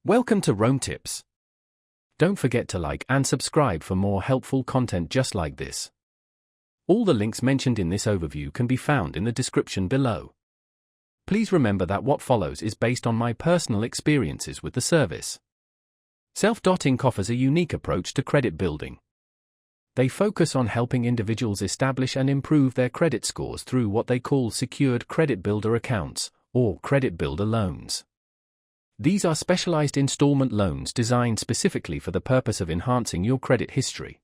Welcome to Rome Tips. Don't forget to like and subscribe for more helpful content just like this. All the links mentioned in this overview can be found in the description below. Please remember that what follows is based on my personal experiences with the service. Self.Inc offers a unique approach to credit building. They focus on helping individuals establish and improve their credit scores through what they call secured credit builder accounts, or credit builder loans. These are specialized installment loans designed specifically for the purpose of enhancing your credit history.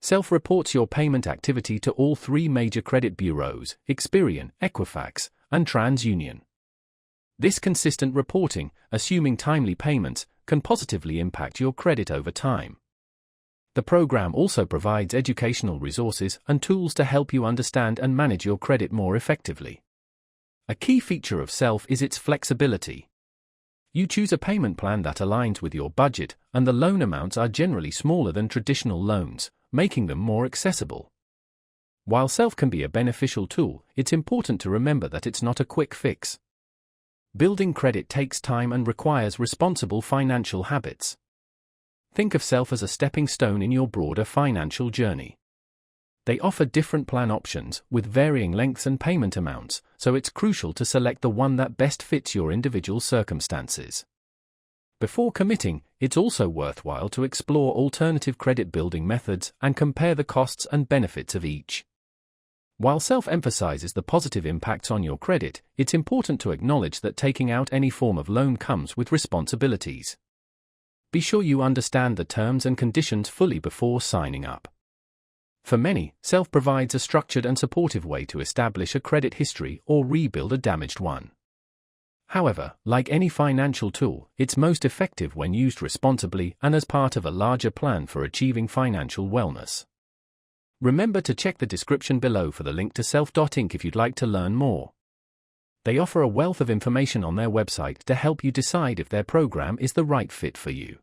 Self reports your payment activity to all three major credit bureaus, Experian, Equifax, and TransUnion. This consistent reporting, assuming timely payments, can positively impact your credit over time. The program also provides educational resources and tools to help you understand and manage your credit more effectively. A key feature of Self is its flexibility. You choose a payment plan that aligns with your budget, and the loan amounts are generally smaller than traditional loans, making them more accessible. While Self can be a beneficial tool, it's important to remember that it's not a quick fix. Building credit takes time and requires responsible financial habits. Think of Self as a stepping stone in your broader financial journey. They offer different plan options, with varying lengths and payment amounts, so it's crucial to select the one that best fits your individual circumstances. Before committing, it's also worthwhile to explore alternative credit building methods and compare the costs and benefits of each. While Self emphasizes the positive impacts on your credit, it's important to acknowledge that taking out any form of loan comes with responsibilities. Be sure you understand the terms and conditions fully before signing up. For many, Self provides a structured and supportive way to establish a credit history or rebuild a damaged one. However, like any financial tool, it's most effective when used responsibly and as part of a larger plan for achieving financial wellness. Remember to check the description below for the link to Self.Inc if you'd like to learn more. They offer a wealth of information on their website to help you decide if their program is the right fit for you.